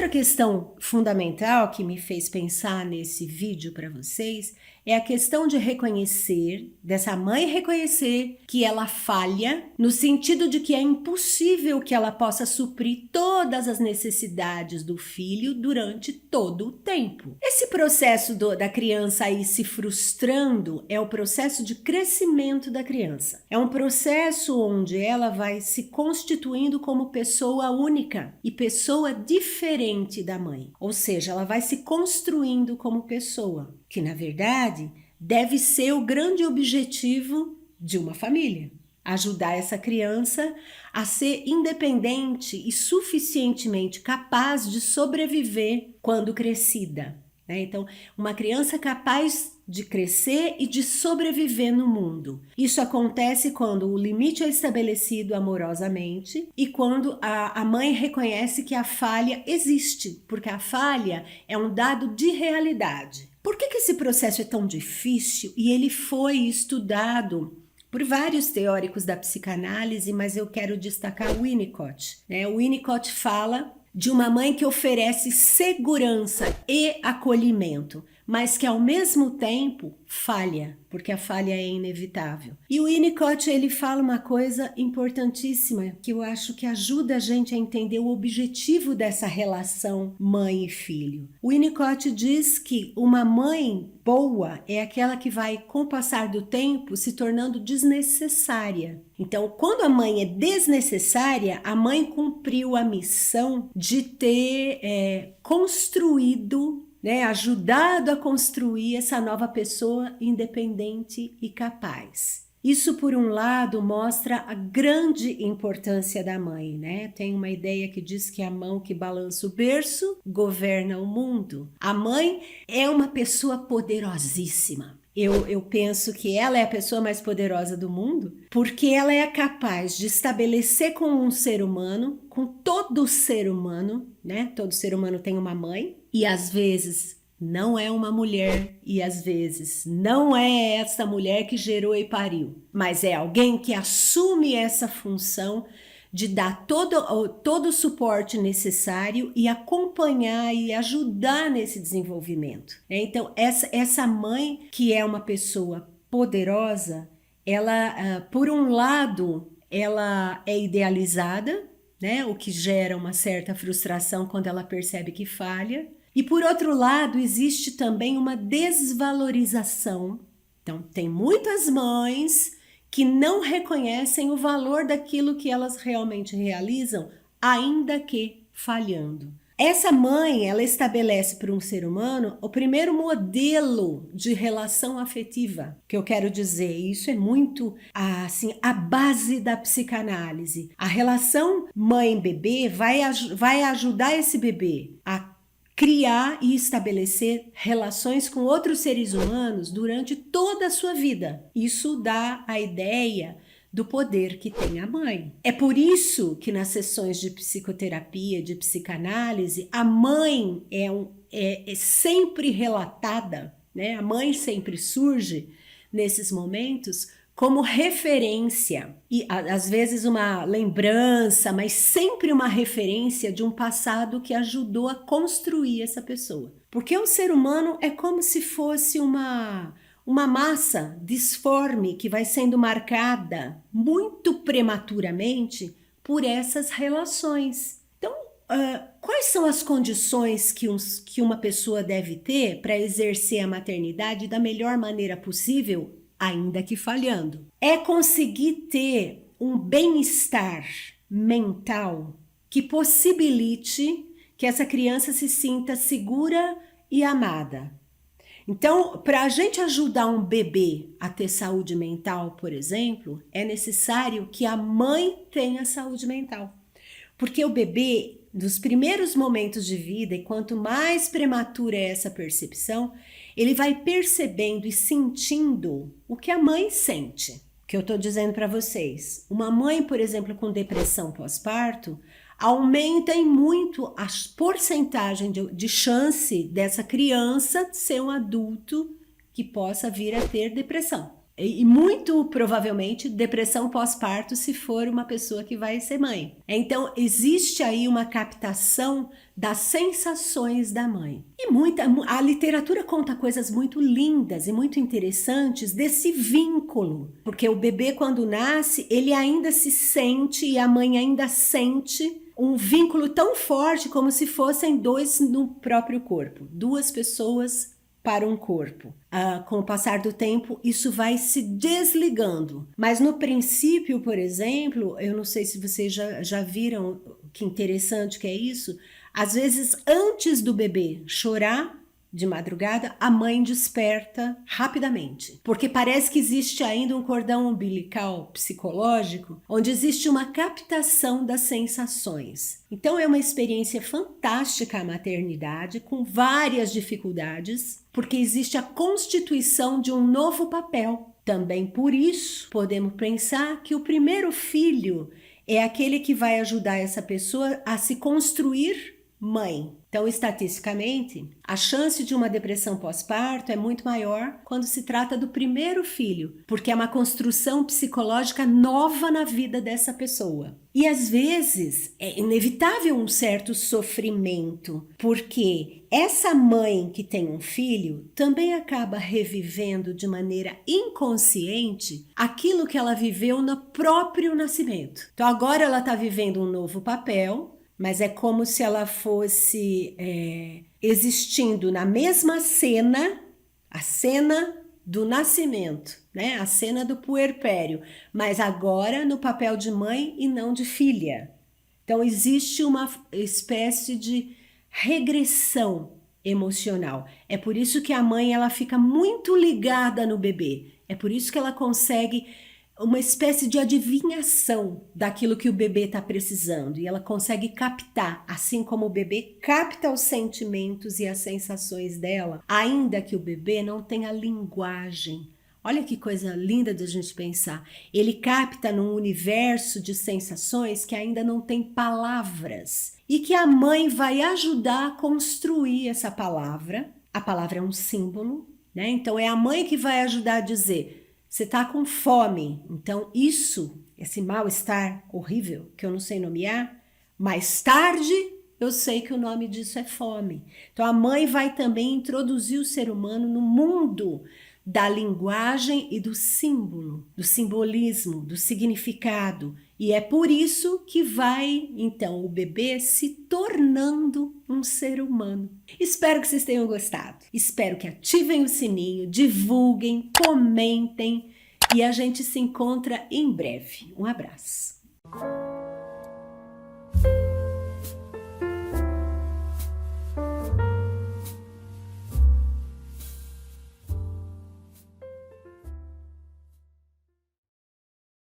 outra questão fundamental que me fez pensar nesse vídeo para vocês é a questão de reconhecer, dessa mãe reconhecer que ela falha, no sentido de que é impossível que ela possa suprir todas as necessidades do filho durante todo o tempo. Esse processo da criança aí se frustrando é o processo de crescimento da criança. É um processo onde ela vai se constituindo como pessoa única e pessoa diferente da mãe. Ou seja, ela vai se construindo como pessoa, que na verdade deve ser o grande objetivo de uma família. Ajudar essa criança a ser independente e suficientemente capaz de sobreviver quando crescida, né? Então, uma criança capaz de crescer e de sobreviver no mundo. Isso acontece quando o limite é estabelecido amorosamente e quando a mãe reconhece que a falha existe, porque a falha é um dado de realidade. Por que esse processo é tão difícil? E ele foi estudado por vários teóricos da psicanálise, mas eu quero destacar o Winnicott, né? O Winnicott fala de uma mãe que oferece segurança e acolhimento, mas que ao mesmo tempo falha, porque a falha é inevitável. E o Winnicott, ele fala uma coisa importantíssima que eu acho que ajuda a gente a entender o objetivo dessa relação mãe e filho. O Winnicott diz que uma mãe boa é aquela que vai, com o passar do tempo, se tornando desnecessária. Então, quando a mãe é desnecessária, a mãe cumpriu a missão de ter construído, né, ajudado a construir essa nova pessoa independente e capaz. Isso, por um lado, mostra a grande importância da mãe, né? Tem uma ideia que diz que a mão que balança o berço governa o mundo. A mãe é uma pessoa poderosíssima. Eu penso que ela é a pessoa mais poderosa do mundo, porque ela é capaz de estabelecer com um ser humano, com todo ser humano, né? Todo ser humano tem uma mãe, e às vezes não é uma mulher, e às vezes não é essa mulher que gerou e pariu, mas é alguém que assume essa função de dar todo o suporte necessário e acompanhar e ajudar nesse desenvolvimento. Então, essa mãe que é uma pessoa poderosa, ela, por um lado, ela é idealizada, né? O que gera uma certa frustração quando ela percebe que falha. E por outro lado, existe também uma desvalorização. Então, tem muitas mães que não reconhecem o valor daquilo que elas realmente realizam, ainda que falhando. Essa mãe, ela estabelece para um ser humano o primeiro modelo de relação afetiva, que eu quero dizer, isso é muito assim, a base da psicanálise. A relação mãe-bebê vai ajudar esse bebê a criar e estabelecer relações com outros seres humanos durante toda a sua vida. Isso dá a ideia do poder que tem a mãe. É por isso que nas sessões de psicoterapia, de psicanálise, a mãe é sempre relatada, né? A mãe sempre surge nesses momentos como referência, e às vezes uma lembrança, mas sempre uma referência de um passado que ajudou a construir essa pessoa. Porque o ser humano é como se fosse uma massa disforme que vai sendo marcada muito prematuramente por essas relações. Então, quais são as condições que uma pessoa deve ter para exercer a maternidade da melhor maneira possível, ainda que falhando? É conseguir ter um bem-estar mental que possibilite que essa criança se sinta segura e amada. Então, para a gente ajudar um bebê a ter saúde mental, por exemplo, é necessário que a mãe tenha saúde mental. Porque o bebê, nos primeiros momentos de vida, e quanto mais prematura é essa percepção, ele vai percebendo e sentindo o que a mãe sente. O que eu estou dizendo para vocês. Uma mãe, por exemplo, com depressão pós-parto, aumenta em muito a porcentagem de chance dessa criança ser um adulto que possa vir a ter depressão. E muito provavelmente depressão pós-parto se for uma pessoa que vai ser mãe. Então existe aí uma captação das sensações da mãe. E a literatura conta coisas muito lindas e muito interessantes desse vínculo, porque o bebê quando nasce, ele ainda se sente e a mãe ainda sente um vínculo tão forte como se fossem dois no próprio corpo, duas pessoas para um corpo. Com o passar do tempo, isso vai se desligando. Mas no princípio, por exemplo, eu não sei se vocês já viram que interessante que é isso. Às vezes, antes do bebê chorar de madrugada, a mãe desperta rapidamente. Porque parece que existe ainda um cordão umbilical psicológico, onde existe uma captação das sensações. Então é uma experiência fantástica a maternidade, com várias dificuldades, porque existe a constituição de um novo papel. Também por isso, podemos pensar que o primeiro filho é aquele que vai ajudar essa pessoa a se construir mãe. Então, estatisticamente, a chance de uma depressão pós-parto é muito maior quando se trata do primeiro filho, porque é uma construção psicológica nova na vida dessa pessoa. E às vezes é inevitável um certo sofrimento, porque essa mãe que tem um filho também acaba revivendo de maneira inconsciente aquilo que ela viveu no próprio nascimento. Então agora ela está vivendo um novo papel, mas é como se ela fosse existindo na mesma cena, a cena do nascimento, né? A cena do puerpério, mas agora no papel de mãe e não de filha. Então existe uma espécie de regressão emocional. É por isso que a mãe ela fica muito ligada no bebê. É por isso que ela consegue uma espécie de adivinhação daquilo que o bebê está precisando, e ela consegue captar, assim como o bebê capta os sentimentos e as sensações dela, ainda que o bebê não tenha linguagem. Olha que coisa linda de a gente pensar. Ele capta num universo de sensações que ainda não tem palavras e que a mãe vai ajudar a construir essa palavra. A palavra é um símbolo, né? Então é a mãe que vai ajudar a dizer: você está com fome, então esse mal-estar horrível que eu não sei nomear, mais tarde eu sei que o nome disso é fome. Então a mãe vai também introduzir o ser humano no mundo da linguagem e do símbolo, do simbolismo, do significado. E é por isso que vai, então, o bebê se tornando um ser humano. Espero que vocês tenham gostado. Espero que ativem o sininho, divulguem, comentem e a gente se encontra em breve. Um abraço.